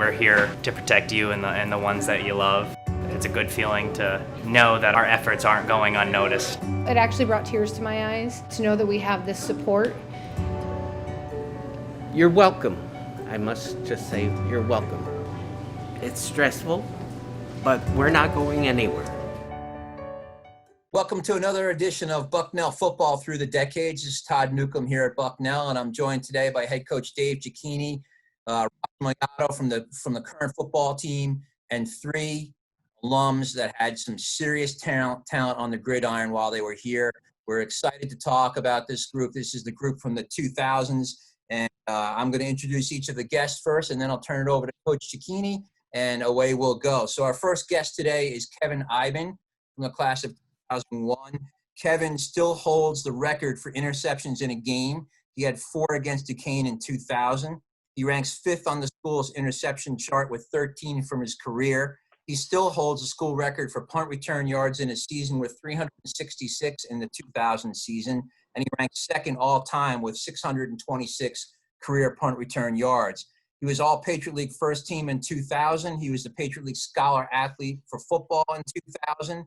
We're here to protect you and the ones that you love. It's a good feeling to know that our efforts aren't going unnoticed. It actually brought tears to my eyes to know that we have this support. You're welcome. I must just say you're welcome. It's stressful, but we're not going anywhere. Welcome to another edition of Bucknell Football Through the Decades. This is Todd Newcomb here at Bucknell, and I'm joined today by head coach Dave Giacchini, Rob Magliato from the current football team, and three alums that had some serious talent on the gridiron while they were here. We're excited to talk about this group. This is the group from the 2000's, and I'm going to introduce each of the guests first, and then I'll turn it over to Coach Giacchini, and away we'll go. So our first guest today is Kevin Iben from the class of 2001. Kevin still holds the record for interceptions in a game. He had 4 against Duquesne in 2000. He ranks 5th on the school's interception chart with 13 from his career. He still holds the school record for punt return yards in a season with 366 in the 2000 season, and he ranks 2nd all-time with 626 career punt return yards. He was all Patriot League first team in 2000. He was the Patriot League Scholar Athlete for football in 2000.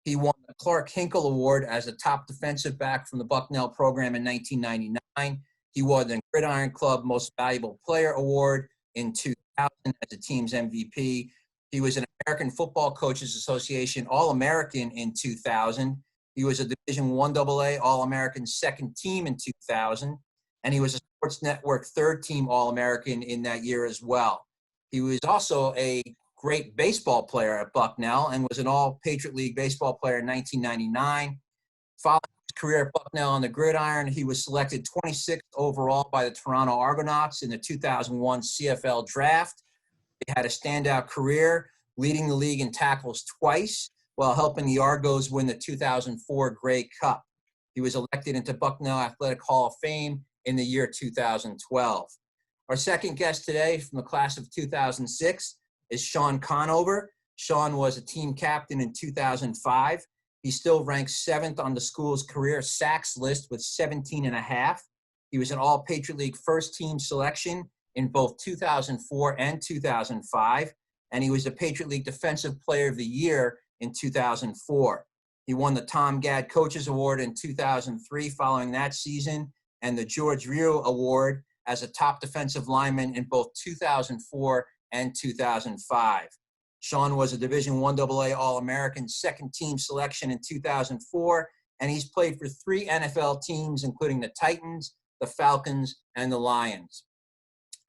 He won the Clark Hinkle Award as a top defensive back from the Bucknell program in 1999. He won the Gridiron Club Most Valuable Player Award in 2000 as the team's MVP. He was an American Football Coaches Association All-American in 2000. He was a Division I AA All-American second team in 2000. And he was a Sports Network third team All-American in that year as well. He was also a great baseball player at Bucknell and was an All-Patriot League baseball player in 1999. Following his career at Bucknell on the gridiron, he was selected 26th overall by the Toronto Argonauts in the 2001 CFL draft. He had a standout career, leading the league in tackles twice while helping the Argos win the 2004 Grey Cup. He was elected into Bucknell Athletic Hall of Fame in the year 2012. Our second guest today from the class of 2006 is Sean Conover. Sean was a team captain in 2005. He still ranks 7th on the school's career sacks list with 17 and a half. He was an All-Patriot League first team selection in both 2004 and 2005, and he was the Patriot League Defensive Player of the Year in 2004. He won the Tom Gadd Coaches Award in 2003 following that season, and the George Rio Award as a top defensive lineman in both 2004 and 2005. Sean was a Division I AA All-American second team selection in 2004, and he's played for 3 NFL teams, including the Titans, the Falcons, and the Lions.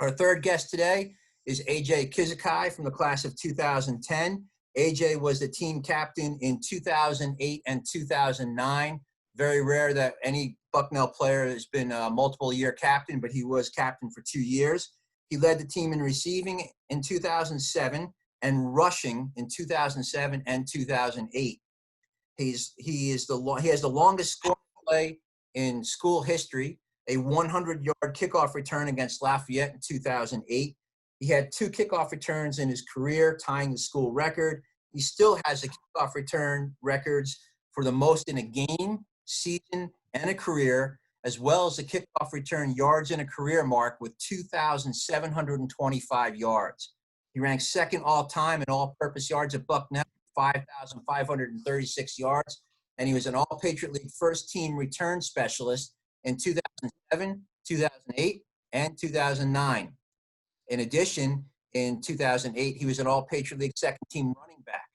Our third guest today is AJ Izakaya from the class of 2010. AJ was the team captain in 2008 and 2009. Very rare that any Bucknell player has been a multiple-year captain, but he was captain for 2 years. He led the team in receiving in 2007 and rushing in 2007 and 2008. He has the longest scoring play in school history, a 100-yard kickoff return against Lafayette in 2008. He had 2 kickoff returns in his career, tying the school record. He still has the kickoff return records for the most in a game, season, and a career, as well as the kickoff return yards in a career mark with 2,725 yards. He ranks 2nd all-time in all-purpose yards at Bucknell, 5,536 yards, and he was an All-Patriot League first-team return specialist in 2007, 2008, and 2009. In addition, in 2008, he was an All-Patriot League second-team running back.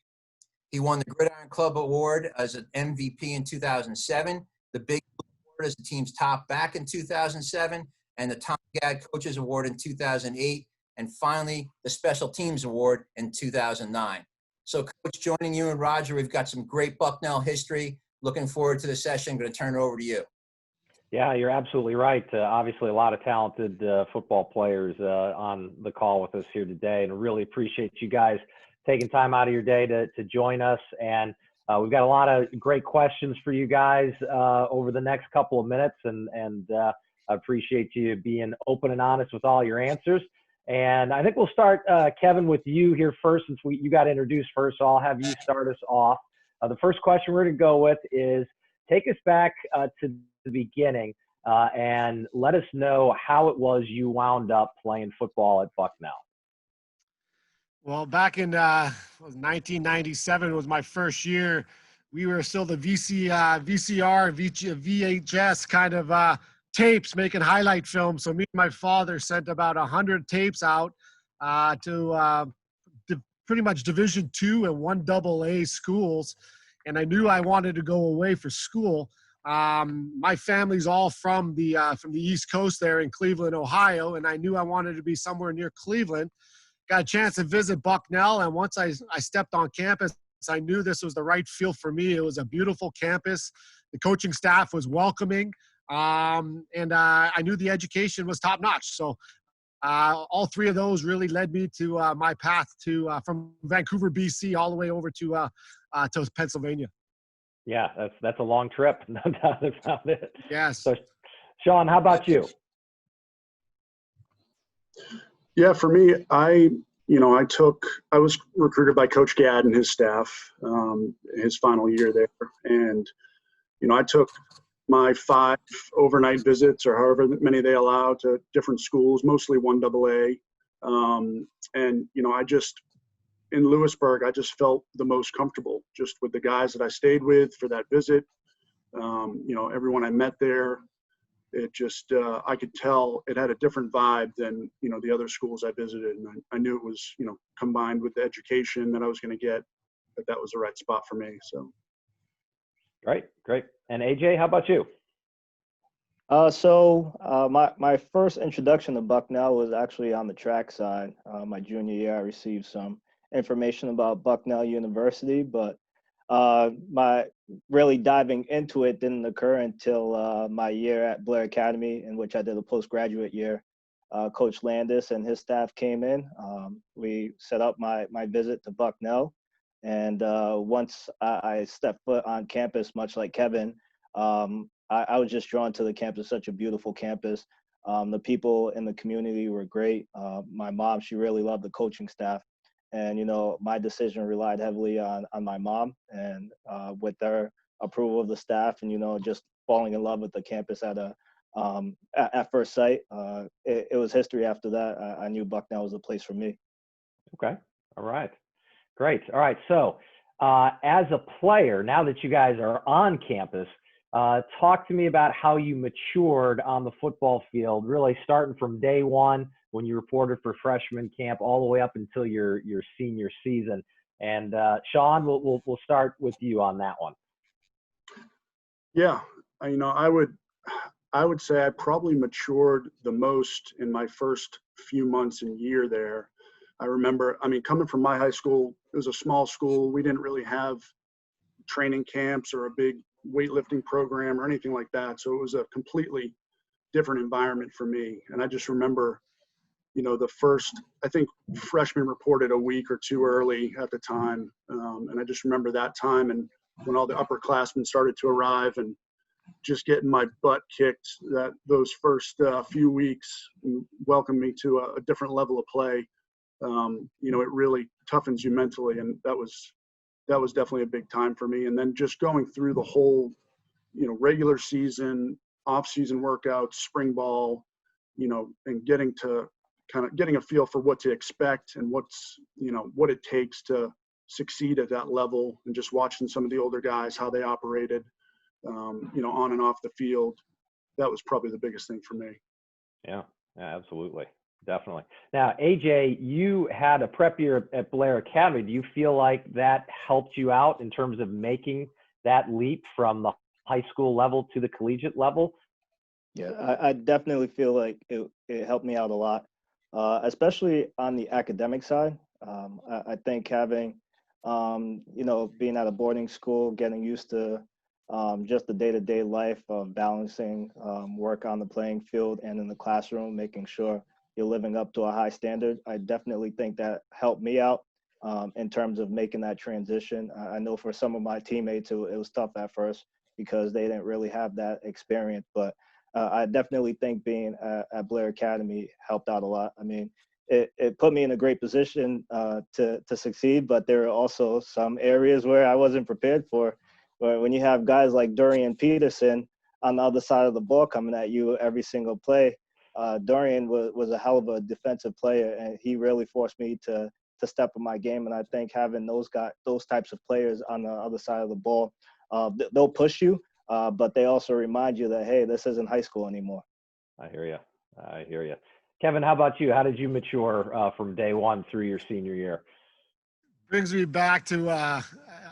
He won the Gridiron Club Award as an MVP in 2007, the Big Blue Award as the team's top back in 2007, and the Tom Gadd Coaches Award in 2008, and finally, the Special Teams Award in 2009. So, Coach, joining you and Roger, we've got some great Bucknell history. Looking forward to the session. I'm going to turn it over to you. Yeah, you're absolutely right. Obviously, a lot of talented football players on the call with us here today, and really appreciate you guys taking time out of your day to join us. And we've got a lot of great questions for you guys over the next couple of minutes, and I appreciate you being open and honest with all your answers. And I think we'll start, Kevin, with you here first, since you got introduced first, so I'll have you start us off. The first question we're going to go with is, take us back to the beginning and let us know how it was you wound up playing football at Bucknell. Well, back in 1997 was my first year. We were still the VCR, VHS kind of tapes, making highlight films. So me and my father sent about 100 tapes out to pretty much Division II and 1AA schools. And I knew I wanted to go away for school. My family's all from the East Coast there in Cleveland, Ohio, and I knew I wanted to be somewhere near Cleveland. Got a chance to visit Bucknell, and once I stepped on campus, I knew this was the right field for me. It was a beautiful campus. The coaching staff was welcoming, and I knew the education was top notch. So all three of those really led me to my path to from Vancouver, BC, all the way over to Pennsylvania. Yeah, that's a long trip, no doubt about it. Yes. So, Sean, how about you? Yeah, for me, I was recruited by Coach Gadd and his staff, his final year there. And, I took my 5 overnight visits or however many they allow to different schools, mostly 1AA. And, in Lewisburg, I just felt the most comfortable just with the guys that I stayed with for that visit. Everyone I met there. It just, I could tell it had a different vibe than, the other schools I visited. And I knew it was, combined with the education that I was going to get, that was the right spot for me. So. Great. And AJ, how about you? My first introduction to Bucknell was actually on the track side. My junior year, I received some information about Bucknell University, but my really diving into it didn't occur until my year at Blair Academy, in which I did a postgraduate year. Coach Landis and his staff came in. We set up my visit to Bucknell, and once I stepped foot on campus, much like Kevin, I was just drawn to the campus. Such a beautiful campus. The people in the community were great. My mom, she really loved the coaching staff. And, my decision relied heavily on my mom, and with their approval of the staff and, just falling in love with the campus at first sight. It was history after that. I knew Bucknell was the place for me. Okay. All right. Great. All right. So as a player, now that you guys are on campus, talk to me about how you matured on the football field, really starting from day one when you reported for freshman camp all the way up until your senior season. And Sean, we'll start with you on that one. Yeah, I would say I probably matured the most in my first few months and year there. I remember, coming from my high school, it was a small school. We didn't really have training camps or a big weightlifting program or anything like that. So it was a completely different environment for me. And I just remember, the first, I think freshmen reported a week or two early at the time. And I just remember that time and when all the upperclassmen started to arrive and just getting my butt kicked those first few weeks welcomed me to a different level of play. It really toughens you mentally. And that was definitely a big time for me. And then just going through the whole, regular season, off-season workouts, spring ball, and getting a feel for what to expect and what it takes to succeed at that level, and just watching some of the older guys, how they operated, on and off the field. That was probably the biggest thing for me. Yeah, absolutely. Definitely. Now, AJ, you had a prep year at Blair Academy. Do you feel like that helped you out in terms of making that leap from the high school level to the collegiate level? Yeah, I definitely feel like it helped me out a lot, especially on the academic side. I think having, being at a boarding school, getting used to just the day-to-day life of balancing work on the playing field and in the classroom, making sure you're living up to a high standard. I definitely think that helped me out in terms of making that transition. I know for some of my teammates, it was tough at first because they didn't really have that experience, but I definitely think being at Blair Academy helped out a lot. It put me in a great position to succeed, but there are also some areas where I wasn't prepared for. But when you have guys like Dorian Peterson on the other side of the ball coming at you every single play, Dorian was a hell of a defensive player, and he really forced me to to step up my game. And I think having those types of players on the other side of the ball, they'll push you, but they also remind you that, hey, this isn't high school anymore. I hear you. I hear you. Kevin, how about you? How did you mature from day one through your senior year? Brings me back to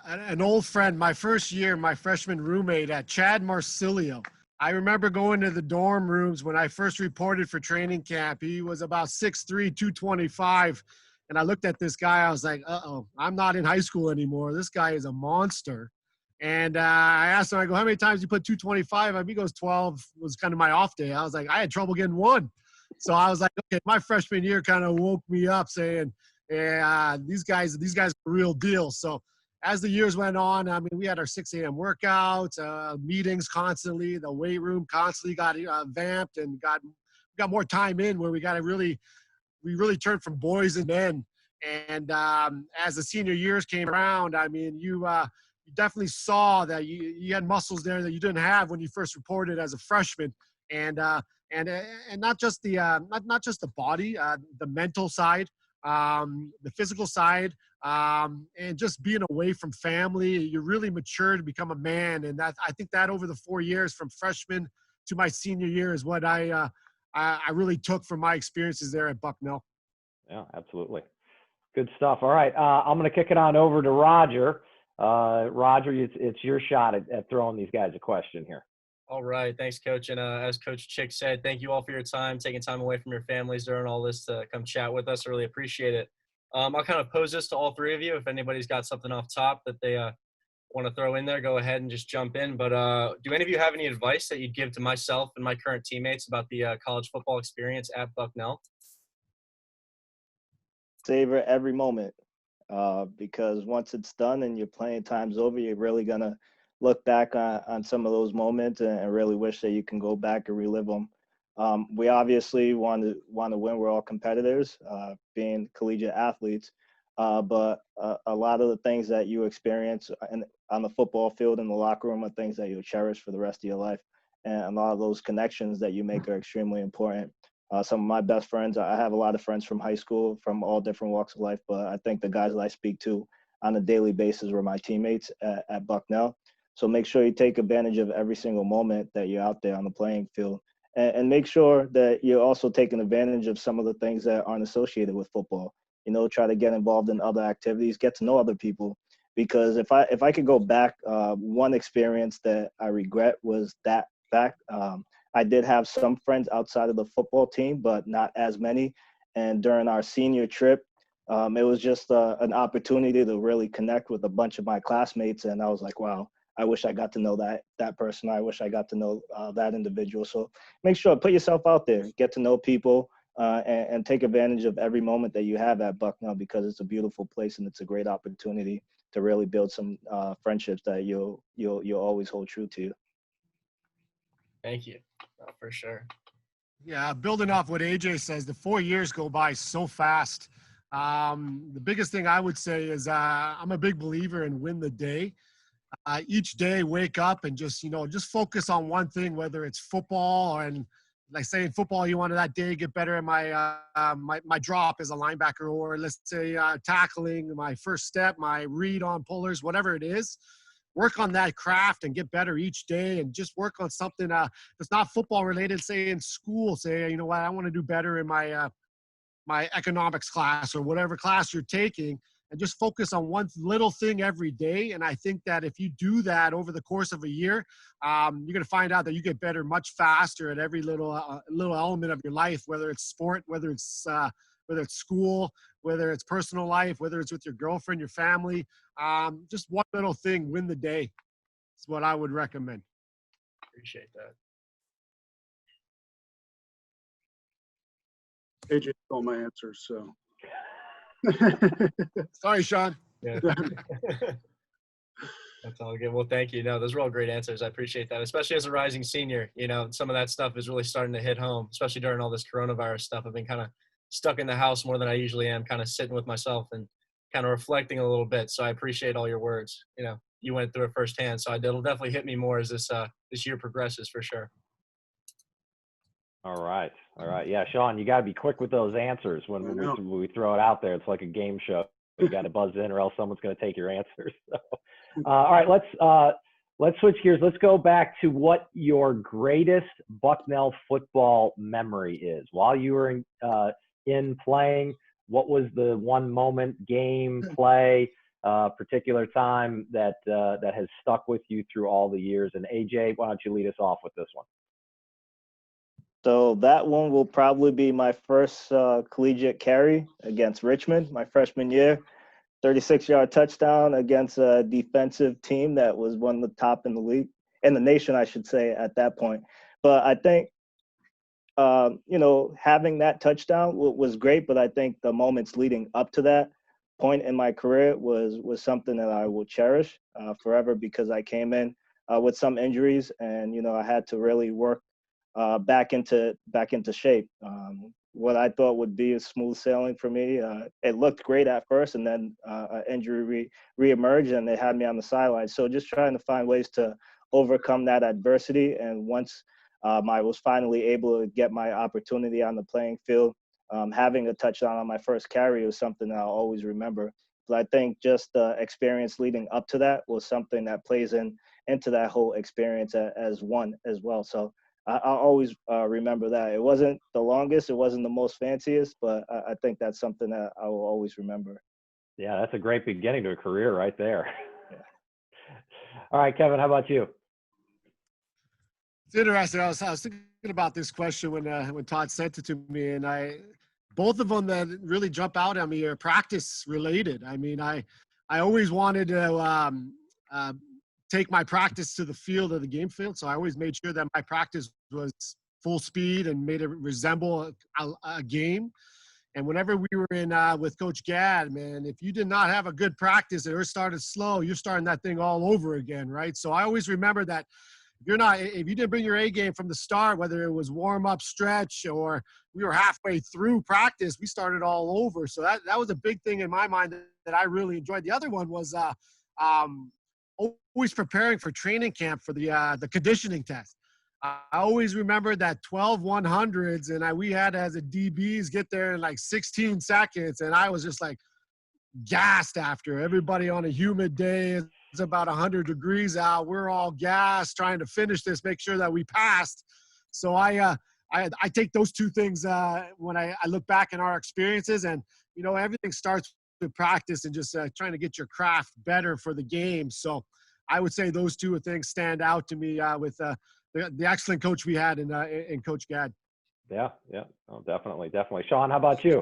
an old friend, my first year, my freshman roommate, Chad Marsilio. I remember going to the dorm rooms when I first reported for training camp. He was about 6'3", 225. And I looked at this guy. I was like, uh-oh, I'm not in high school anymore. This guy is a monster. And I asked him, I go, how many times you put 225? He goes, 12 was kind of my off day. I was like, I had trouble getting one. So I was like, okay, my freshman year kind of woke me up saying, yeah, these guys are the real deal. So as the years went on, I mean, we had our 6 a.m. workouts, meetings constantly, the weight room constantly got vamped and got more time in where we really turned from boys and men. And as the senior years came around, I mean, you definitely saw that you had muscles there that you didn't have when you first reported as a freshman. And not just the not just the body, the mental side, the physical side, and just being away from family. You really mature to become a man, and I think that over the 4 years from freshman to my senior year is what I really took from my experiences there at Bucknell. Yeah, absolutely. Good stuff. All right, I'm going to kick it on over to Roger. Roger, it's your shot at throwing these guys a question here. All right. Thanks, Coach. And as Coach Chick said, thank you all for your time, taking time away from your families during all this to come chat with us. I really appreciate it. I'll kind of pose this to all three of you. If anybody's got something off top that they want to throw in there, go ahead and just jump in. But do any of you have any advice that you'd give to myself and my current teammates about the college football experience at Bucknell? Savor every moment, because once it's done and your playing time's over, you're really going to look back on some of those moments and really wish that you can go back and relive them. We obviously want to win. We're all competitors, being collegiate athletes, but a lot of the things that you experience on the football field in the locker room are things that you'll cherish for the rest of your life. And a lot of those connections that you make are extremely important. Some of my best friends, I have a lot of friends from high school from all different walks of life, but I think the guys that I speak to on a daily basis were my teammates at Bucknell. So make sure you take advantage of every single moment that you're out there on the playing field, and make sure that you're also taking advantage of some of the things that aren't associated with football. You know, try to get involved in other activities, get to know other people. Because if I could go back, one experience that I regret was that fact. I did have some friends outside of the football team, but not as many. And during our senior trip, it was just an opportunity to really connect with a bunch of my classmates. And I was like, wow, I wish I got to know that person. I wish I got to know that individual. So make sure, put yourself out there, get to know people, and take advantage of every moment that you have at Bucknell, because it's a beautiful place and it's a great opportunity to really build some friendships that you'll always hold true to. Thank you. For sure. Yeah, building off what AJ says, the 4 years go by so fast. The biggest thing I would say is I'm a big believer in win the day. Each day, wake up and just focus on one thing, whether it's football, and like say in football, you want to that day get better at my drop as a linebacker, or let's say tackling, my first step, my read on pullers, whatever it is. Work on that craft and get better each day, and just work on something that's not football related. Say in school, say, you know what, I want to do better in my economics class or whatever class you're taking, and just focus on one little thing every day. And I think that if you do that over the course of a year, you're going to find out that you get better much faster at every little element of your life, whether it's sport, whether it's school, whether it's personal life, whether it's with your girlfriend, your family. Just one little thing, win the day. Is what I would recommend. Appreciate that. AJ stole my answers, so. Sorry, Sean. Yeah. That's all good. Well, thank you. No, those were all great answers. I appreciate that, especially as a rising senior. You know, some of that stuff is really starting to hit home, especially during all this coronavirus stuff. I've been kind of stuck in the house more than I usually am, kind of sitting with myself and kind of reflecting a little bit. So I appreciate all your words. You know, you went through it firsthand, so it'll definitely hit me more as this year progresses, for sure. All right. Yeah, Sean, you got to be quick with those answers when we throw it out there. It's like a game show. You got to buzz in, or else someone's going to take your answers. So, all right, let's switch gears. Let's go back to what your greatest Bucknell football memory is. While you were in playing, what was the one moment, game, play, particular time that has stuck with you through all the years? And AJ, why don't you lead us off with this one? So that one will probably be my first collegiate carry against Richmond, my freshman year. 36-yard touchdown against a defensive team that was one of the top in the league, in the nation, I should say, at that point. But I think, having that touchdown was great, but I think the moments leading up to that point in my career was something that I will cherish forever, because I came in with some injuries, and, I had to really work back into shape. What I thought would be a smooth sailing for me, it looked great at first, and then an injury reemerged, and they had me on the sidelines. So just trying to find ways to overcome that adversity. And once I was finally able to get my opportunity on the playing field, having a touchdown on my first carry was something that I'll always remember. But I think just the experience leading up to that was something that plays into that whole experience as well. So I'll always remember that. It wasn't the longest, it wasn't the most fanciest, but I think that's something that I will always remember. Yeah, that's a great beginning to a career right there. Yeah. All right, Kevin, how about you? It's interesting. I was thinking about this question when Todd sent it to me, and both of them that really jump out at me are practice related. I mean, I always wanted to take my practice to the field or the game field. So I always made sure that my practice was full speed and made it resemble a game. And whenever we were in with Coach Gadd, man, if you did not have a good practice or started slow, you're starting that thing all over again, right? So I always remember that if you didn't bring your A game from the start, whether it was warm up, stretch, or we were halfway through practice, we started all over. So that was a big thing in my mind that I really enjoyed. The other one was always preparing for training camp for the conditioning test. I always remember that 12 100s, and we had as a DBs get there in like 16 seconds, and I was just like gassed after. Everybody on a humid day, it's about 100 degrees out. We're all gassed trying to finish this, make sure that we passed. So I take those two things when I look back in our experiences, and everything starts with practice and just trying to get your craft better for the game. So I would say those two things stand out to me with the excellent coach we had in Coach Gadd. Yeah. Oh, definitely. Sean, how about you?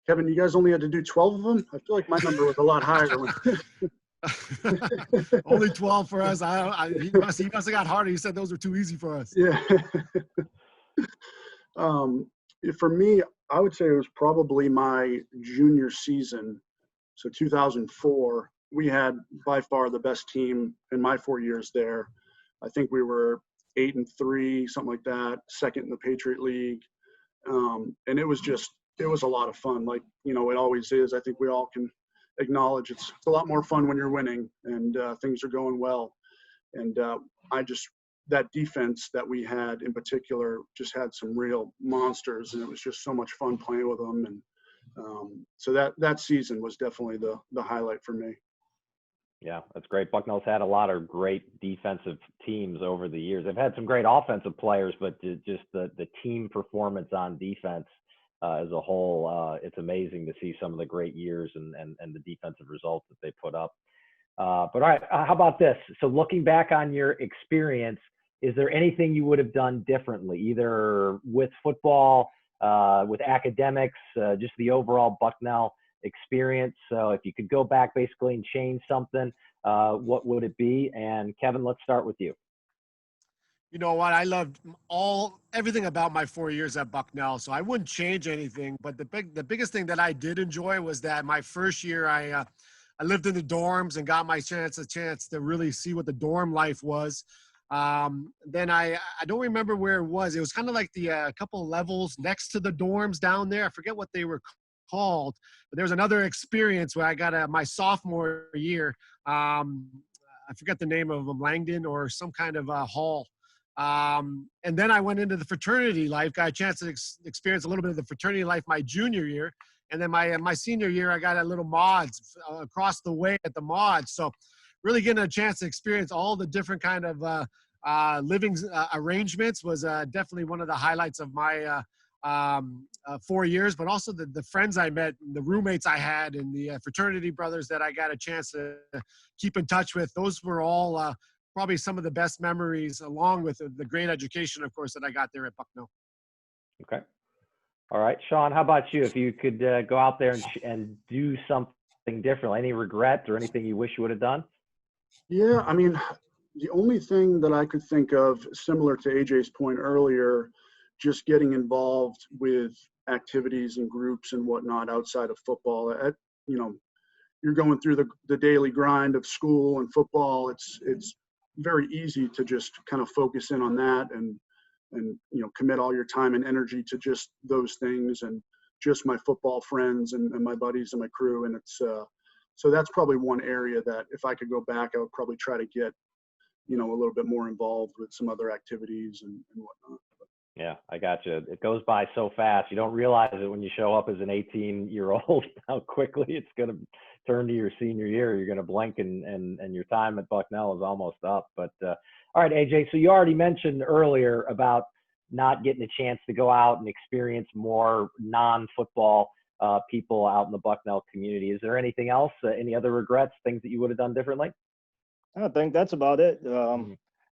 Kevin, you guys only had to do 12 of them? I feel like my number was a lot higher. Only 12 for us. He must have got harder. He said those were too easy for us. Yeah. For me, I would say it was probably my junior season. So 2004, we had by far the best team in my 4 years there. I think we were 8-3, something like that, second in the Patriot League. And it was a lot of fun. Like, it always is. I think we all can acknowledge it's a lot more fun when you're winning and things are going well. And that defense that we had in particular just had some real monsters, and it was just so much fun playing with them. And so that season was definitely the highlight for me. Yeah, that's great. Bucknell's had a lot of great defensive teams over the years. They've had some great offensive players, but just the team performance on defense as a whole, it's amazing to see some of the great years and the defensive results that they put up. But all right, how about this? So looking back on your experience, is there anything you would have done differently, either with football, with academics, just the overall Bucknell experience? So if you could go back basically and change something, what would it be? And Kevin, let's start with you. You know what? I loved everything about my 4 years at Bucknell, so I wouldn't change anything. But the biggest thing that I did enjoy was that my first year I lived in the dorms and got a chance to really see what the dorm life was. Then I don't remember where it was. It was kind of like the couple levels next to the dorms down there. I forget what they were called, but there was another experience where I got my sophomore year. I forget the name of them, Langdon or some kind of hall. And then I went into the fraternity life, got a chance to experience a little bit of the fraternity life my junior year. And then my senior year, I got a little mods across the way at the mods. So really getting a chance to experience all the different kind of living arrangements was definitely one of the highlights of my 4 years, but also the friends I met, the roommates I had, and the fraternity brothers that I got a chance to keep in touch with. Those were all probably some of the best memories, along with the great education, of course, that I got there at Bucknell. Okay. All right, Sean, how about you? If you could go out there and do something different, any regrets or anything you wish you would have done? Yeah, I mean, the only thing that I could think of, similar to AJ's point earlier, just getting involved with activities and groups and whatnot outside of football. You know, you're going through the daily grind of school and football. It's very easy to just kind of focus in on that and you know, commit all your time and energy to just those things and just my football friends and my buddies and my crew. And it's so that's probably one area that if I could go back, I would probably try to get, you know, a little bit more involved with some other activities and whatnot. Yeah, I got you. It goes by so fast. You don't realize it when you show up as an 18-year-old, how quickly it's going to turn to your senior year. You're going to blink and your time at Bucknell is almost up. But all right, AJ, so you already mentioned earlier about not getting a chance to go out and experience more non-football people out in the Bucknell community. Is there anything else, any other regrets, things that you would have done differently? I think that's about it.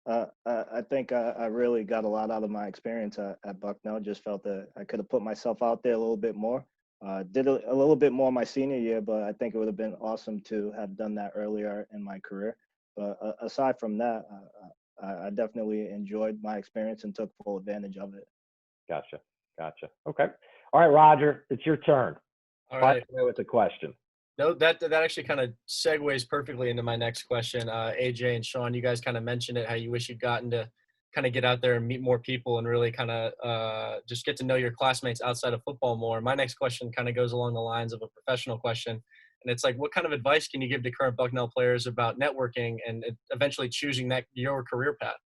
I think I really got a lot out of my experience at Bucknell. Just felt that I could have put myself out there a little bit more. Did a little bit more my senior year, but I think it would have been awesome to have done that earlier in my career. But aside from that, I definitely enjoyed my experience and took full advantage of it. Gotcha. Okay. All right, Roger, it's your turn. All right. Fire away with the question. No, that actually kind of segues perfectly into my next question. AJ and Sean, you guys kind of mentioned it, how you wish you'd gotten to kind of get out there and meet more people and really kind of just get to know your classmates outside of football more. My next question kind of goes along the lines of a professional question. And it's like, what kind of advice can you give to current Bucknell players about networking and eventually choosing your career path?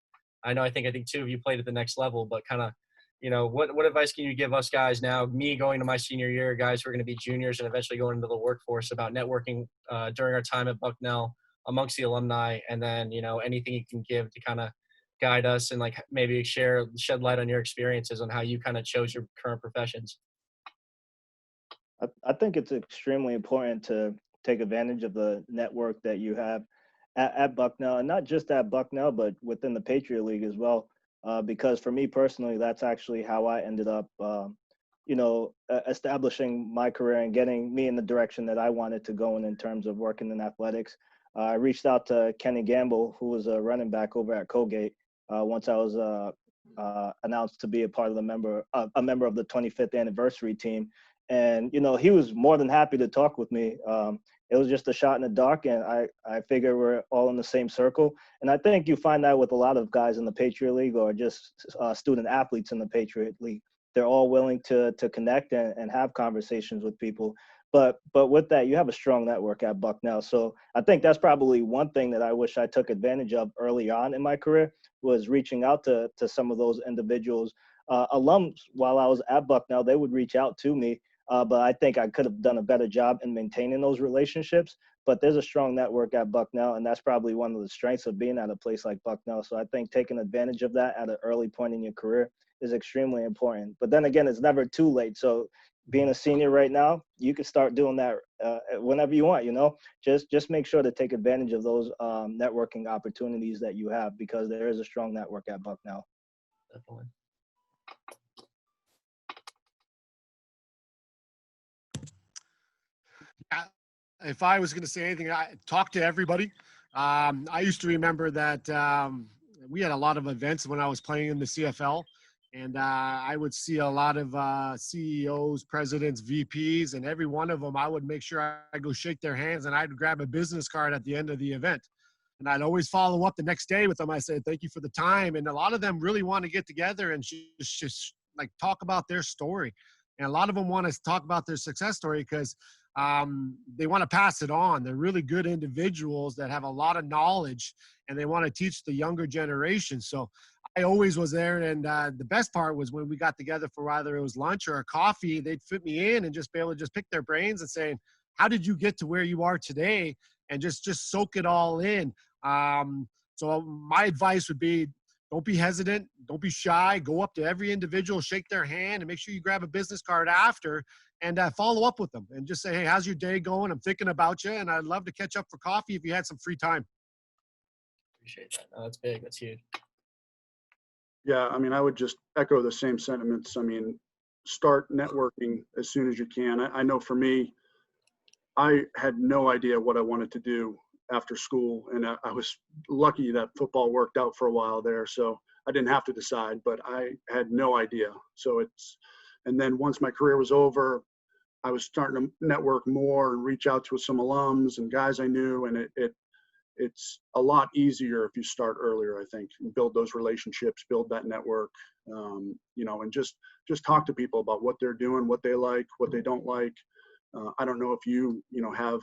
I think two of you played at the next level, but kind of, you know, what advice can you give us guys now, me going to my senior year, guys who are going to be juniors and eventually going into the workforce, about networking during our time at Bucknell amongst the alumni, and then, you know, anything you can give to kind of guide us and like maybe shed light on your experiences on how you kind of chose your current professions? I think it's extremely important to take advantage of the network that you have at Bucknell, and not just at Bucknell, but within the Patriot League as well. Because for me personally, that's actually how I ended up, establishing my career and getting me in the direction that I wanted to go in terms of working in athletics. I reached out to Kenny Gamble, who was a running back over at Colgate, once I was announced to be a member of the 25th anniversary team. And, you know, he was more than happy to talk with me. It was just a shot in the dark, and I figure we're all in the same circle. And I think you find that with a lot of guys in the Patriot League or just student athletes in the Patriot League. They're all willing to connect and have conversations with people. But with that, you have a strong network at Bucknell. So I think that's probably one thing that I wish I took advantage of early on in my career, was reaching out to some of those individuals. Alums, while I was at Bucknell, they would reach out to me. But I think I could have done a better job in maintaining those relationships. But there's a strong network at Bucknell, and that's probably one of the strengths of being at a place like Bucknell. So I think taking advantage of that at an early point in your career is extremely important. But then again, it's never too late. So being a senior right now, you can start doing that whenever you want, you know. Just make sure to take advantage of those networking opportunities that you have, because there is a strong network at Bucknell. Definitely. If I was going to say anything, I talk to everybody. I used to remember that we had a lot of events when I was playing in the CFL, and I would see a lot of CEOs, presidents, VPs, and every one of them, I would make sure I go shake their hands, and I'd grab a business card at the end of the event. And I'd always follow up the next day with them. I said, thank you for the time. And a lot of them really want to get together and just like talk about their story. And a lot of them want to talk about their success story because they want to pass it on. They're really good individuals that have a lot of knowledge, and they want to teach the younger generation. So I always was there. And the best part was when we got together for either it was lunch or a coffee, they'd fit me in and just be able to just pick their brains and saying, how did you get to where you are today? And just soak it all in. So my advice would be, don't be hesitant. Don't be shy. Go up to every individual, shake their hand, and make sure you grab a business card after and follow up with them and just say, hey, how's your day going? I'm thinking about you, and I'd love to catch up for coffee if you had some free time. Appreciate that. No, that's big. That's huge. Yeah, I mean, I would just echo the same sentiments. I mean, start networking as soon as you can. I know for me, I had no idea what I wanted to do after school, and I was lucky that football worked out for a while there, so I didn't have to decide, but I had no idea. And then once my career was over, I was starting to network more and reach out to some alums and guys I knew, and it's a lot easier if you start earlier, I think, and build those relationships, build that network, and just talk to people about what they're doing, what they like, what they don't like. I don't know if you have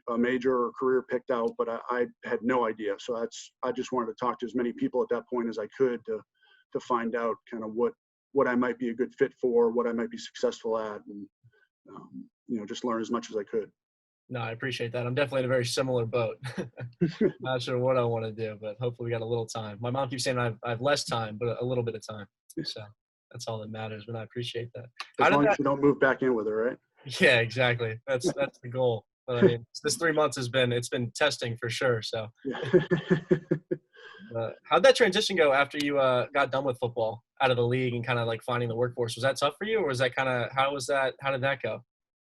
a major or career picked out, but I had no idea. So I just wanted to talk to as many people at that point as I could to find out kind of what I might be a good fit for, what I might be successful at, and just learn as much as I could. No, I appreciate that. I'm definitely in a very similar boat. Not sure what I want to do, but hopefully we got a little time. My mom keeps saying I have less time, but a little bit of time. So that's all that matters, but I appreciate that. As long as you don't move back in with her, right? Yeah, exactly. That's the goal. But I mean, this 3 months it's been testing for sure. So, Yeah. How'd that transition go after you got done with football out of the league and kind of like finding the workforce? Was that tough for you, or was that how did that go?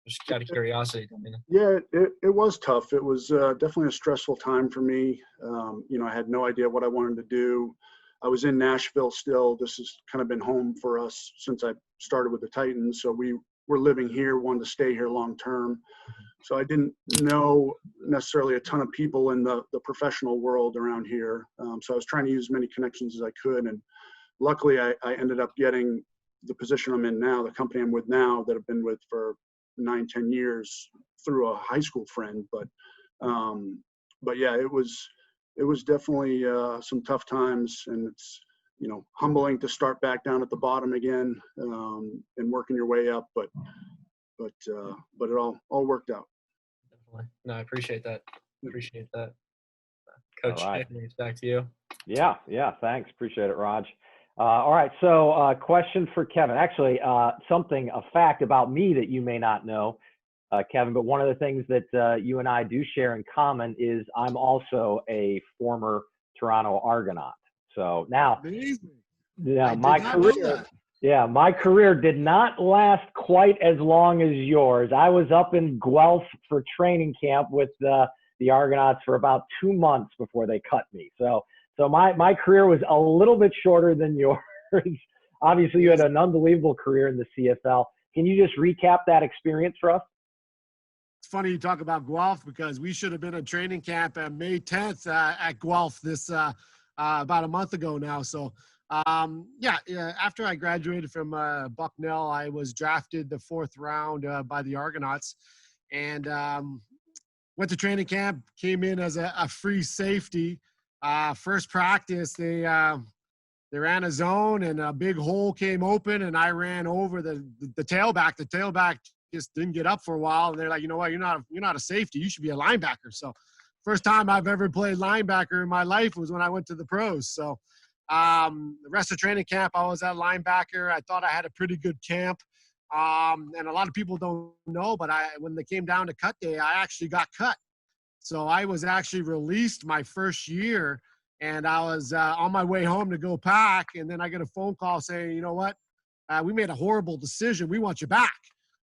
Just out of curiosity. Yeah, it was tough. It was definitely a stressful time for me. I had no idea what I wanted to do. I was in Nashville still. This has kind of been home for us since I started with the Titans. So we were living here, wanted to stay here long term. So I didn't know necessarily a ton of people in the professional world around here. So I was trying to use as many connections as I could. And luckily I ended up getting the position I'm in now, the company I'm with now that I've been with for 9-10 years through a high school friend. But yeah, it was definitely some tough times, and it's humbling to start back down at the bottom again and working your way up, but it all worked out. Definitely. No, I appreciate that. Coach, right. it's back to you. Yeah, thanks. Appreciate it, Raj. All right, so question for Kevin. Actually, a fact about me that you may not know, Kevin, but one of the things that you and I do share in common is I'm also a former Toronto Argonaut. So now, my career did not last quite as long as yours. I was up in Guelph for training camp with the Argonauts for about 2 months before they cut me. So my career was a little bit shorter than yours. Obviously, you had an unbelievable career in the CFL. Can you just recap that experience for us? It's funny you talk about Guelph because we should have been at training camp on May 10th at Guelph this about a month ago now. So, after I graduated from Bucknell, I was drafted the 4th round by the Argonauts, and went to training camp, came in as a free safety. First practice, they ran a zone and a big hole came open, and I ran over the tailback. The tailback just didn't get up for a while, and they're like, you know what, you're not a safety, you should be a linebacker. So first time I've ever played linebacker in my life was when I went to the pros. So the rest of training camp, I was at linebacker. I thought I had a pretty good camp. And a lot of people don't know, but when they came down to cut day, I actually got cut. So I was actually released my first year, and I was on my way home to go pack. And then I get a phone call saying, you know what, we made a horrible decision. We want you back.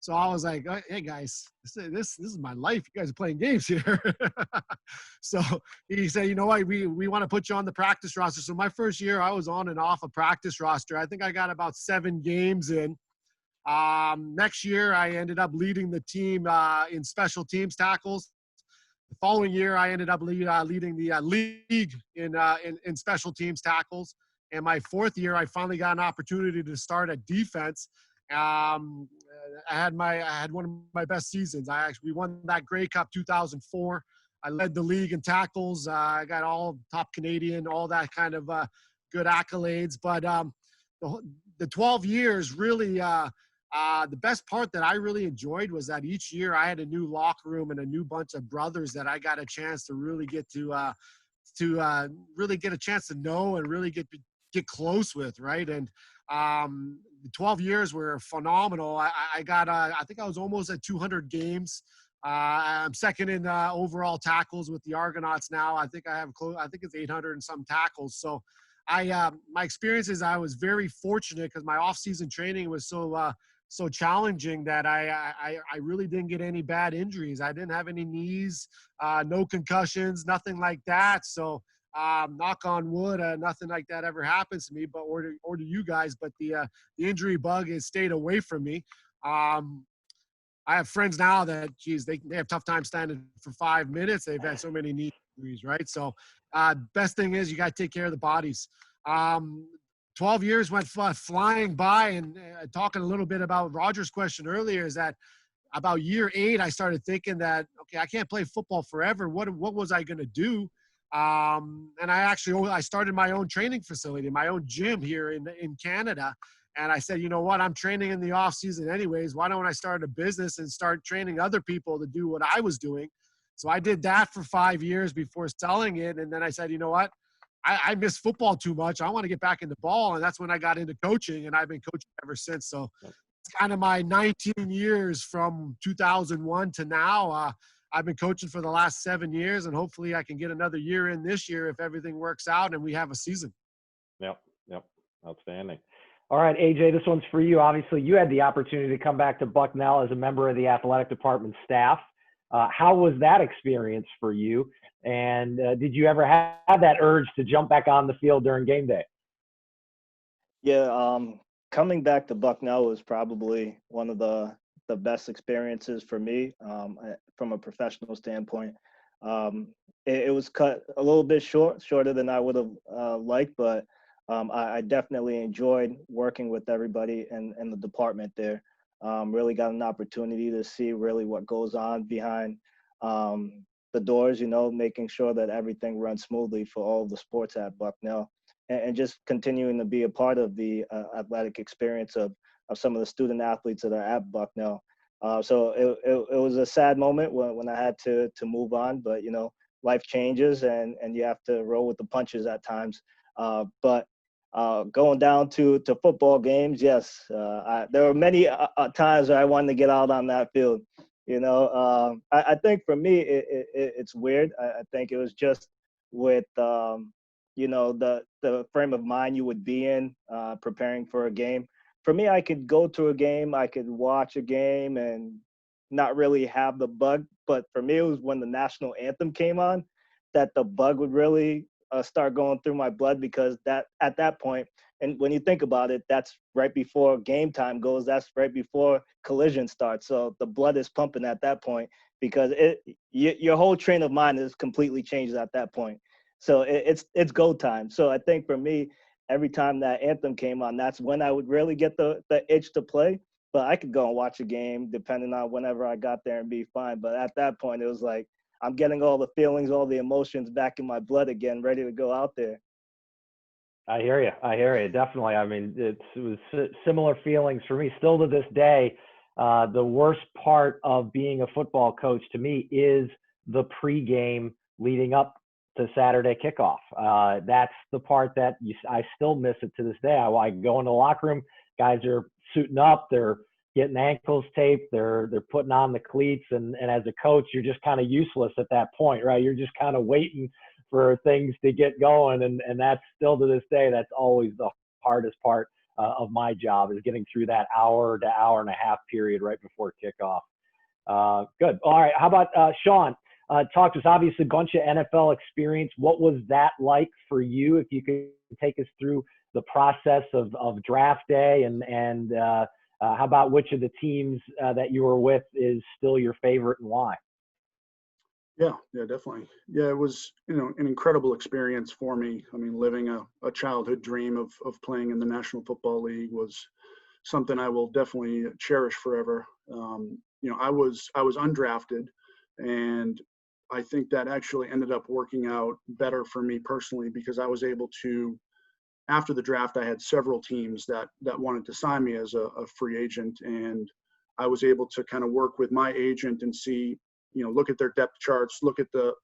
So I was like, hey guys, this is my life. You guys are playing games here. So he said, you know what, we want to put you on the practice roster. So my first year I was on and off a practice roster. I think I got about 7 games in. Next year I ended up leading the team in special teams tackles. The following year I ended up leading the league in special teams tackles. And my 4th year I finally got an opportunity to start at defense. I had one of my best seasons. We won that Grey Cup 2004. I led the league in tackles. I got all top Canadian, all that kind of good accolades. But the 12 years really, the best part that I really enjoyed was that each year I had a new locker room and a new bunch of brothers that I got a chance to really get to really get a chance to know and really get close with, right? And the 12 years were phenomenal. I got, I think I was almost at 200 games. I'm second in overall tackles with the Argonauts now. I think I think it's 800 and some tackles. So my experiences, I was very fortunate because my off-season training was so challenging that I really didn't get any bad injuries. I didn't have any knees, no concussions, nothing like that. So knock on wood, nothing like that ever happens to me, but or to you guys. But the injury bug has stayed away from me. I have friends now that, geez, they have tough time standing for 5 minutes. They've had so many knee injuries, right? So best thing is you got to take care of the bodies. 12 years went flying by, and talking a little bit about Roger's question earlier is that about year 8, I started thinking that, okay, I can't play football forever. What was I going to do? And I started my own training facility, my own gym here in Canada. And I said, you know what, I'm training in the off season anyways. Why don't I start a business and start training other people to do what I was doing? So I did that for 5 years before selling it. And then I said, you know what, I miss football too much. I want to get back into ball. And that's when I got into coaching, and I've been coaching ever since. So it's kind of my 19 years from 2001 to now. I've been coaching for the last 7 years, and hopefully I can get another year in this year if everything works out and we have a season. Yep. Outstanding. All right, AJ, this one's for you. Obviously, you had the opportunity to come back to Bucknell as a member of the athletic department staff. How was that experience for you? And did you ever have that urge to jump back on the field during game day? Yeah, coming back to Bucknell was probably one of the best experiences for me from a professional standpoint. It was cut a little bit shorter than I would have liked, but I definitely enjoyed working with everybody in the department there. Really got an opportunity to see really what goes on behind the doors, making sure that everything runs smoothly for all of the sports at Bucknell, and just continuing to be a part of the athletic experience of some of the student athletes that are at Bucknell. So it was a sad moment when I had to move on, but life changes and you have to roll with the punches at times. But going down to football games, yes, there were many times where I wanted to get out on that field. I think for me it's weird. I think it was just with the frame of mind you would be in preparing for a game. For me, I could go to a game, I could watch a game and not really have the bug. But for me, it was when the national anthem came on that the bug would really start going through my blood, because at that point, and when you think about it, that's right before game time goes. That's right before collision starts. So the blood is pumping at that point, because your whole train of mind is completely changed at that point. So it's go time. So I think for me, every time that anthem came on, that's when I would really get the itch to play. But I could go and watch a game depending on whenever I got there and be fine. But at that point, it was like I'm getting all the feelings, all the emotions back in my blood again, ready to go out there. I hear you. Definitely. I mean, it was similar feelings for me still to this day. The worst part of being a football coach to me is the pregame leading up to Saturday kickoff. That's the part that I still miss it to this day. I go in the locker room, guys are suiting up, they're getting ankles taped, they're putting on the cleats, and as a coach, you're just kind of useless at that point, right? You're just kind of waiting for things to get going, and that's still to this day, that's always the hardest part of my job, is getting through that hour to hour and a half period right before kickoff. Good. All right. How about Sean? Talk to us, obviously, a bunch of NFL experience. What was that like for you? If you could take us through the process of draft day, and how about which of the teams that you were with is still your favorite and why? Yeah, definitely. Yeah, it was, an incredible experience for me. I mean, living a childhood dream of playing in the National Football League was something I will definitely cherish forever. I was undrafted, and I think that actually ended up working out better for me personally, because I was able to after the draft, I had several teams that wanted to sign me as a free agent, and I was able to kind of work with my agent and see, look at their depth charts, look at the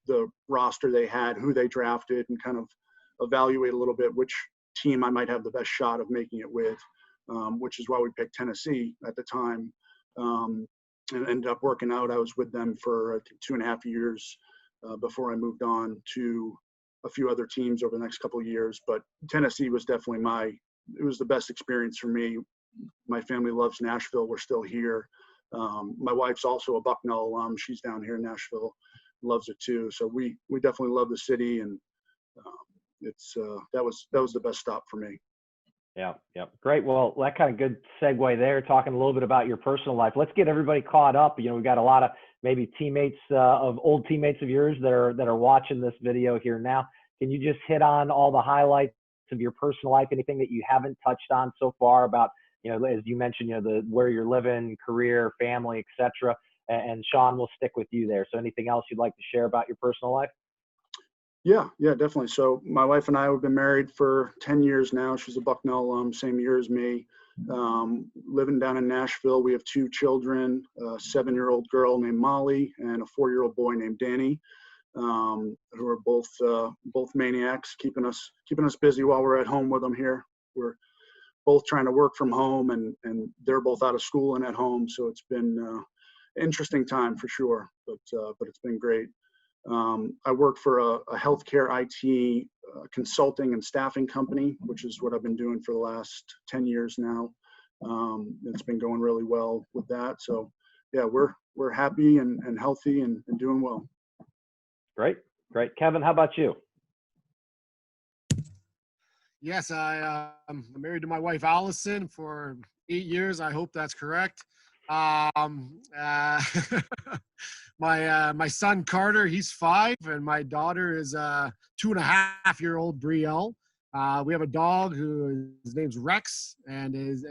roster they had, who they drafted, and kind of evaluate a little bit which team I might have the best shot of making it with, which is why we picked Tennessee at the time. And ended up working out. I was with them for 2.5 years before I moved on to a few other teams over the next couple of years. But Tennessee was definitely it was the best experience for me. My family loves Nashville. We're still here. My wife's also a Bucknell alum. She's down here in Nashville, loves it too. So we definitely love the city, and that was the best stop for me. Yeah. Great. Well, that kind of good segue there, talking a little bit about your personal life. Let's get everybody caught up. We've got a lot of maybe teammates of old teammates of yours that are watching this video here now. Can you just hit on all the highlights of your personal life, anything that you haven't touched on so far about, as you mentioned, where you're living, career, family, etc. And Sean, will stick with you there. So anything else you'd like to share about your personal life? Yeah, definitely. So my wife and I have been married for 10 years now. She's a Bucknell alum, same year as me. Living down in Nashville. We have 2 children, a 7-year-old girl named Molly and a 4-year-old boy named Danny, who are both maniacs, keeping us busy while we're at home with them here. We're both trying to work from home, and they're both out of school and at home. So it's been an interesting time for sure, but it's been great. I work for a healthcare IT consulting and staffing company, which is what I've been doing for the last 10 years now. It's been going really well with that. So yeah, we're happy and healthy and doing well. Great. Kevin, how about you? Yes, I'm married to my wife, Allison, for 8 years. I hope that's correct. My son Carter, he's 5, and my daughter is 2.5-year-old Brielle. We have a dog his name's Rex, and is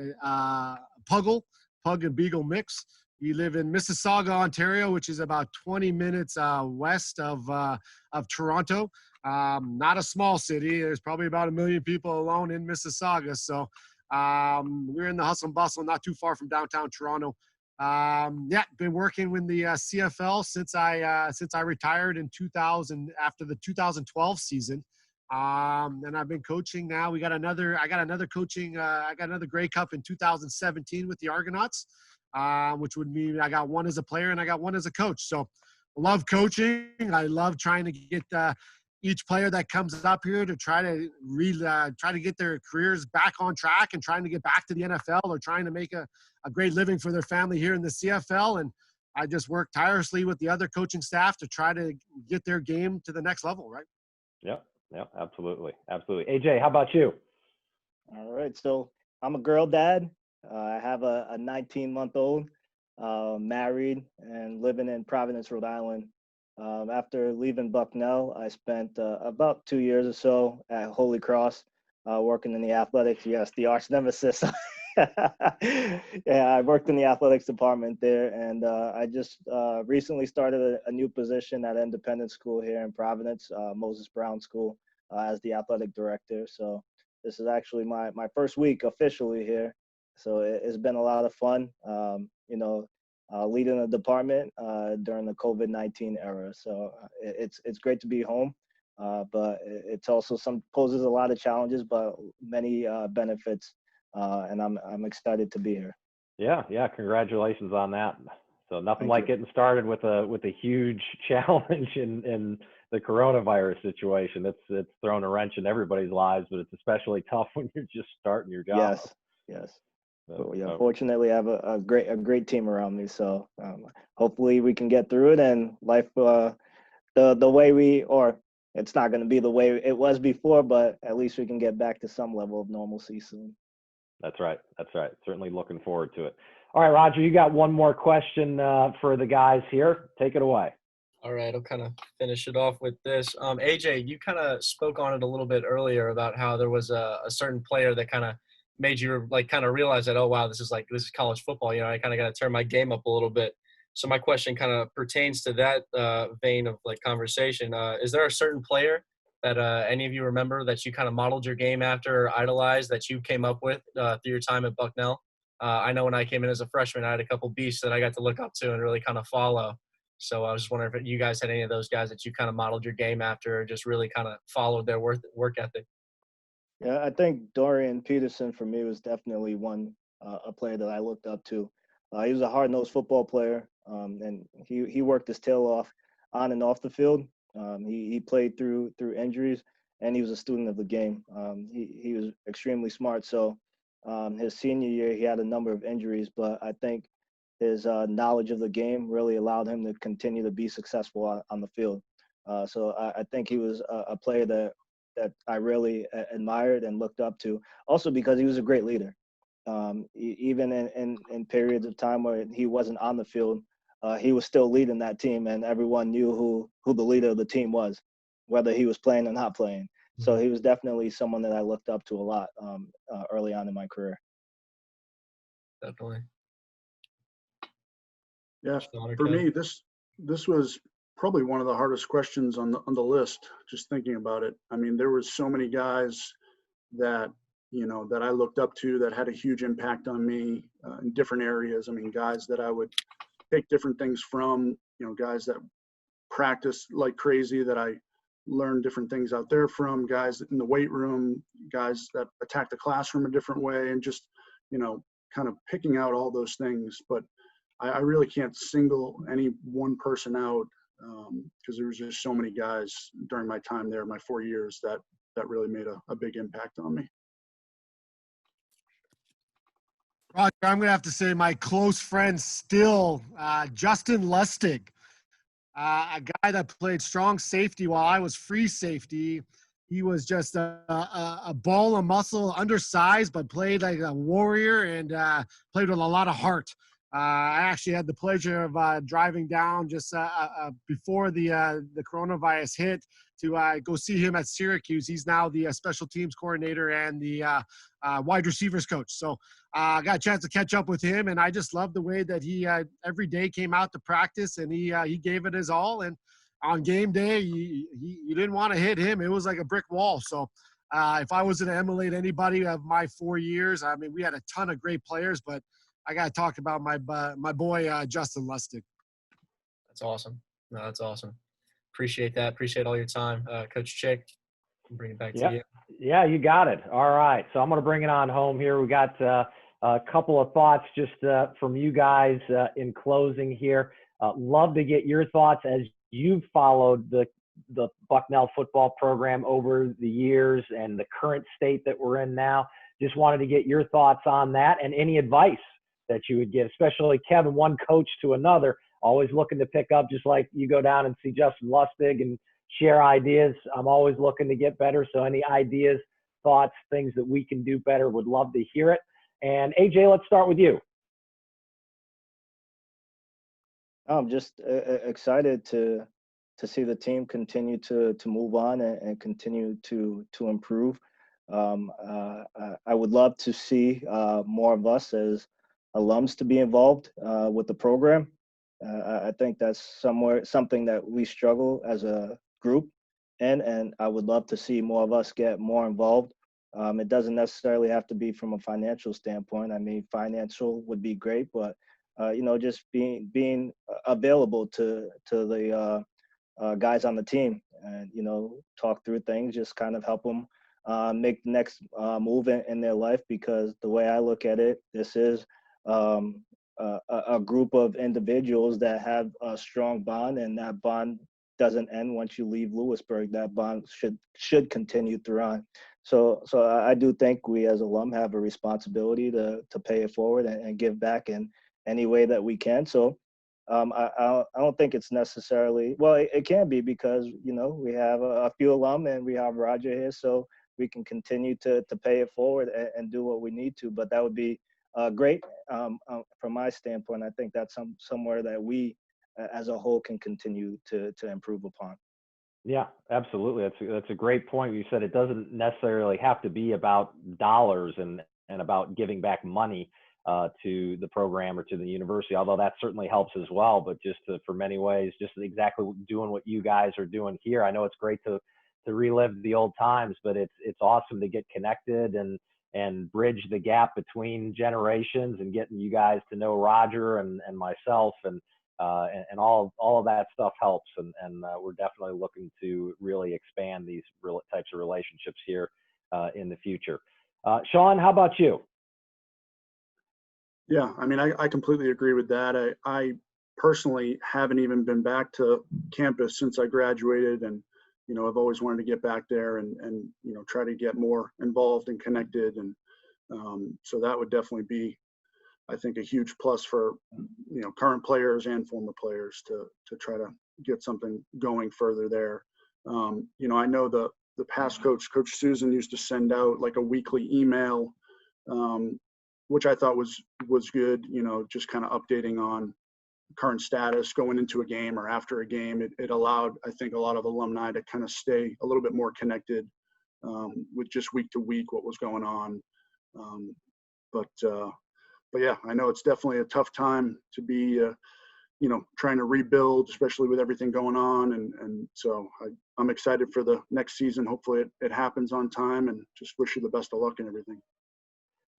Pug and Beagle mix. We live in Mississauga, Ontario, which is about 20 minutes west of Toronto. Not a small city. There's probably about 1 million people alone in Mississauga. So we're in the hustle and bustle, not too far from downtown Toronto. Been working with the CFL since I retired in 2000 after the 2012 season. And I've been coaching now. I got another Grey Cup in 2017 with the Argonauts, which would mean I got one as a player and I got one as a coach. So I love coaching. I love trying to get each player that comes up here to try to get their careers back on track and trying to get back to the NFL or trying to make a great living for their family here in the CFL. And I just work tirelessly with the other coaching staff to try to get their game to the next level, right? Yep, absolutely. AJ, how about you? All right, so I'm a girl dad. I have a 19-month-old, married and living in Providence, Rhode Island. After leaving Bucknell, I spent about 2 years or so at Holy Cross, working in the athletics. Yes, the arch nemesis. Yeah, I worked in the athletics department there, and I just recently started a new position at Independent School here in Providence, Moses Brown School, as the athletic director. So this is actually my first week officially here. So it's been a lot of fun. Leading the department during the COVID-19 era. So it's great to be home, but it's also poses a lot of challenges, but many benefits. And I'm excited to be here. Yeah. Congratulations on that. So nothing Thank like you. getting started with a huge challenge in the coronavirus situation. It's thrown a wrench in everybody's lives, but it's especially tough when you're just starting your job. Yes. So, Yeah, fortunately, I have a great team around me. So hopefully we can get through it, and life the way it's not going to be the way it was before, but at least we can get back to some level of normalcy soon. That's right. Certainly looking forward to it. All right, Roger, you got one more question for the guys here. Take it away. All right, I'll kind of finish it off with this. AJ, you kind of spoke on it a little bit earlier about how there was a certain player that kind of made you kind of realize that, oh wow, this is college football. I kind of got to turn my game up a little bit. So my question kind of pertains to that vein of conversation. Is there a certain player that any of you remember that you kind of modeled your game after or idolized that you came up with through your time at Bucknell? I know when I came in as a freshman, I had a couple beasts that I got to look up to and really kind of follow. So I was just wondering if you guys had any of those guys that you kind of modeled your game after or just really kind of followed their work ethic. Yeah, I think Dorian Peterson for me was definitely one a player that I looked up to. He was a hard-nosed football player, and he worked his tail off on and off the field. He played through injuries, and he was a student of the game. He was extremely smart. So his senior year, he had a number of injuries, but I think his knowledge of the game really allowed him to continue to be successful on the field. So I think he was a player that I really admired and looked up to. Also because he was a great leader. Even in periods of time where he wasn't on the field, he was still leading that team, and everyone knew who the leader of the team was, whether he was playing or not playing. So he was definitely someone that I looked up to a lot early on in my career. Definitely. Yeah, for me, this was probably one of the hardest questions on the list. Just thinking about it, I mean, there was so many guys that that I looked up to that had a huge impact on me in different areas. I mean, guys that I would take different things from. Guys that practiced like crazy that I learned different things out there from. Guys in the weight room, guys that attacked the classroom a different way, and just kind of picking out all those things. But I really can't single any one person out because there was just so many guys during my time there, my 4 years, that really made a big impact on me. Roger, I'm going to have to say my close friend still, Justin Lustig, a guy that played strong safety while I was free safety. He was just a ball of muscle, undersized, but played like a warrior and played with a lot of heart. I actually had the pleasure of driving down just before the coronavirus hit to go see him at Syracuse. He's now the special teams coordinator and the wide receivers coach. So I got a chance to catch up with him, and I just loved the way that he every day came out to practice, and he gave it his all. And on game day, you didn't want to hit him. It was like a brick wall. So if I was going to emulate anybody of my 4 years, I mean, we had a ton of great players, but I got to talk about my boy, Justin Lustig. That's awesome. No, that's awesome. Appreciate that. Appreciate all your time. Coach Chick, I'll bring it back to you. Yeah, you got it. All right. So I'm going to bring it on home here. We got a couple of thoughts just from you guys in closing here. Love to get your thoughts as you've followed the Bucknell football program over the years and the current state that we're in now. Just wanted to get your thoughts on that and any advice that you would give, especially Kevin, one coach to another, always looking to pick up, just like you go down and see Justin Lustig and share ideas. I'm always looking to get better. So any ideas, thoughts, things that we can do better, would love to hear it. And AJ, let's start with you. I'm just excited to see the team continue to move on and continue to improve. I would love to see more of us as alums to be involved with the program. I think that's something that we struggle as a group, and I would love to see more of us get more involved. It doesn't necessarily have to be from a financial standpoint. I mean, financial would be great, but just being available to the guys on the team, and talk through things, just kind of help them make the next move in their life. Because the way I look at it, this is a group of individuals that have a strong bond, and that bond doesn't end once you leave Lewisburg. That bond should continue through on. So I do think we as alum have a responsibility to pay it forward and give back in any way that we can. So I don't think it's necessarily, well, it can be, because we have a few alum and we have Roger here, so we can continue to pay it forward and do what we need to. But that would be great from my standpoint. I think that's somewhere that we as a whole can continue to improve upon. Yeah, absolutely. That's a great point. You said it doesn't necessarily have to be about dollars and about giving back money to the program or to the university, although that certainly helps as well. But just for many ways, just exactly doing what you guys are doing here. I know it's great to relive the old times, but it's awesome to get connected and bridge the gap between generations and getting you guys to know Roger and myself and all of that stuff helps. And we're definitely looking to really expand these types of relationships here in the future. Sean, how about you? Yeah, I mean, I completely agree with that. I personally haven't even been back to campus since I graduated, and I've always wanted to get back there and try to get more involved and connected, and so that would definitely be, I think, a huge plus for current players and former players to try to get something going further there. I know the past Coach Susan used to send out like a weekly email, which I thought was good, just kind of updating on current status going into a game or after a game. It allowed, I think, a lot of alumni to kind of stay a little bit more connected with just week to week what was going on. But yeah, I know it's definitely a tough time to be, trying to rebuild, especially with everything going on. And so I'm excited for the next season. Hopefully it happens on time, and just wish you the best of luck and everything.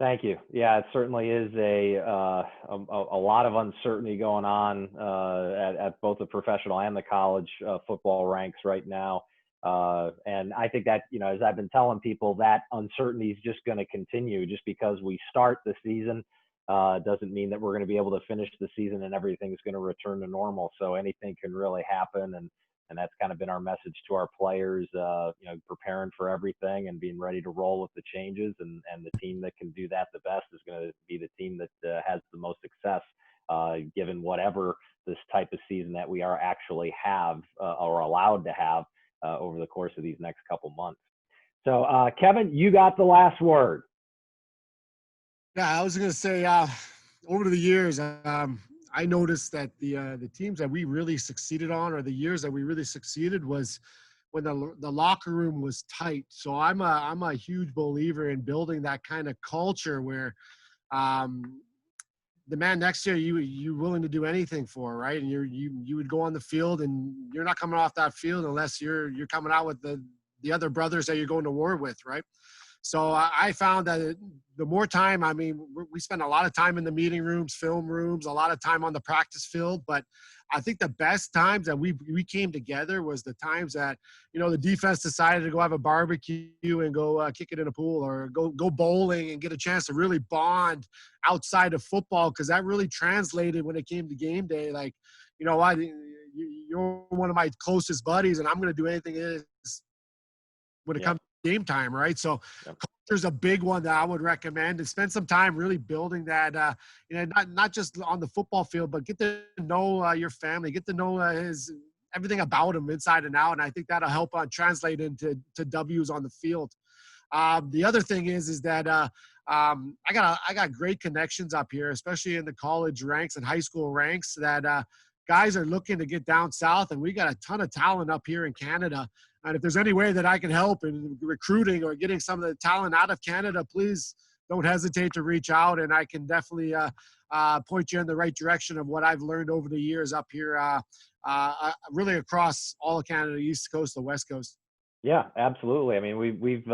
Thank you. Yeah, it certainly is a lot of uncertainty going on at both the professional and the college football ranks right now. And I think that, as I've been telling people, that uncertainty is just going to continue. Just because we start the season doesn't mean that we're going to be able to finish the season and everything's going to return to normal. So anything can really happen. And that's kind of been our message to our players, preparing for everything and being ready to roll with the changes. And the team that can do that the best is going to be the team that has the most success, given whatever this type of season that we are actually have or allowed to have over the course of these next couple months. So, Kevin, you got the last word. Yeah, I was going to say, over the years, I noticed that the teams that we really succeeded on, or the years that we really succeeded, was when the locker room was tight. So I'm a huge believer in building that kind of culture where the man next to you're willing to do anything for, right? And you would go on the field, and you're not coming off that field unless you're coming out with the other brothers that you're going to war with, right? So I found that the more time, I mean, we spend a lot of time in the meeting rooms, film rooms, a lot of time on the practice field. But I think the best times that we came together was the times that, the defense decided to go have a barbecue and go kick it in a pool, or go bowling and get a chance to really bond outside of football, because that really translated when it came to game day. Like, what, you're one of my closest buddies, and I'm going to do anything when it comes to game time, right? So culture's a big one that I would recommend, and spend some time really building that, not just on the football field, but get to know your family, get to know everything about him inside and out. And I think that'll help translate into W's on the field. The other thing is that I got great connections up here, especially in the college ranks and high school ranks, that guys are looking to get down south, and we got a ton of talent up here in Canada. And if there's any way that I can help in recruiting or getting some of the talent out of Canada, please don't hesitate to reach out, and I can definitely point you in the right direction of what I've learned over the years up here, really across all of Canada, East Coast, the West Coast. Yeah, absolutely. I mean, we've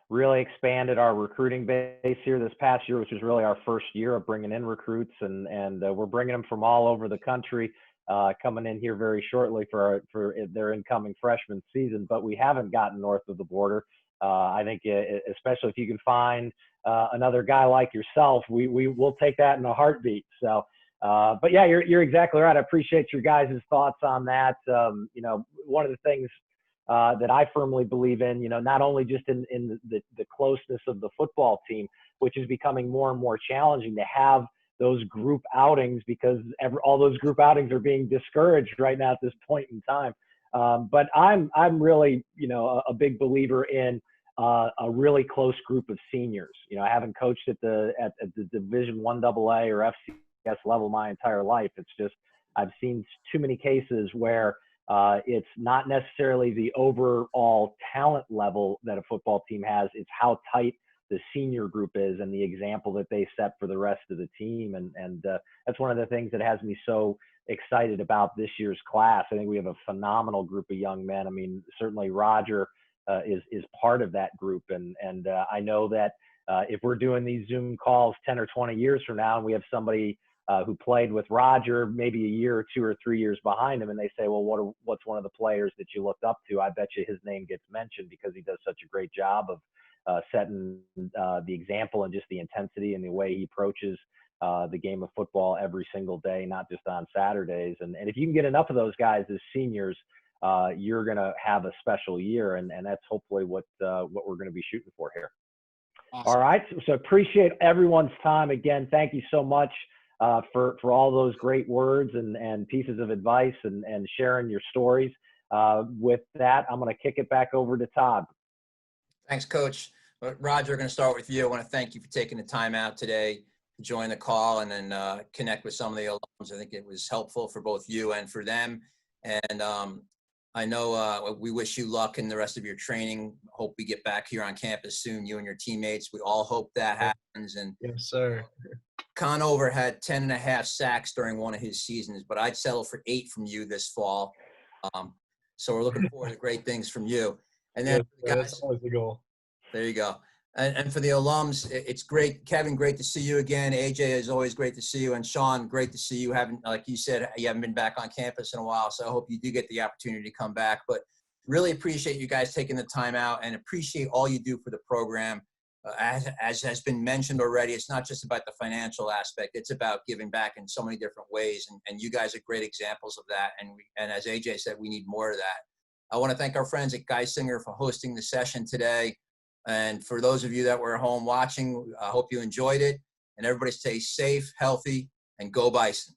really expanded our recruiting base here this past year, which was really our first year of bringing in recruits, and we're bringing them from all over the country. Coming in here very shortly for their incoming freshman season, but we haven't gotten north of the border. I think, especially if you can find another guy like yourself, we will take that in a heartbeat. So, but yeah, you're exactly right. I appreciate your guys' thoughts on that. One of the things that I firmly believe in, not only just in the closeness of the football team, which is becoming more and more challenging to have those group outings, because all those group outings are being discouraged right now at this point in time. But I'm really, a big believer in a really close group of seniors. I haven't coached at the Division I AA or FCS level my entire life. It's just, I've seen too many cases where it's not necessarily the overall talent level that a football team has. It's how tight the senior group is and the example that they set for the rest of the team. And that's one of the things that has me so excited about this year's class. I think we have a phenomenal group of young men. I mean, certainly Roger is part of that group. And I know that if we're doing these Zoom calls 10 or 20 years from now, and we have somebody who played with Roger maybe a year or 2 or 3 years behind him, and they say, well, what's one of the players that you looked up to? I bet you his name gets mentioned because he does such a great job of setting the example and just the intensity and the way he approaches the game of football every single day, not just on Saturdays. And if you can get enough of those guys as seniors, you're going to have a special year. And that's hopefully what we're going to be shooting for here. Awesome. All right. So appreciate everyone's time. Again, thank you so much for all those great words and pieces of advice and sharing your stories. With that, I'm going to kick it back over to Todd. Thanks, Coach. Roger, we're going to start with you. I want to thank you for taking the time out today to join the call and then connect with some of the alums. I think it was helpful for both you and for them. And I know we wish you luck in the rest of your training. Hope we get back here on campus soon, you and your teammates. We all hope that happens. And yes, sir. Conover had 10.5 sacks during one of his seasons, but I'd settle for 8 from you this fall. So we're looking forward to great things from you. And then yes, that's always the goal. There you go. And for the alums, it's great. Kevin, great to see you again. AJ, is always great to see you. And Sean, great to see you. Like you said, you haven't been back on campus in a while, so I hope you do get the opportunity to come back. But really appreciate you guys taking the time out and appreciate all you do for the program. As has been mentioned already, it's not just about the financial aspect. It's about giving back in so many different ways. And you guys are great examples of that. And as AJ said, we need more of that. I want to thank our friends at Geisinger for hosting the session today. And for those of you that were at home watching, I hope you enjoyed it. And everybody stay safe, healthy, and go Bison.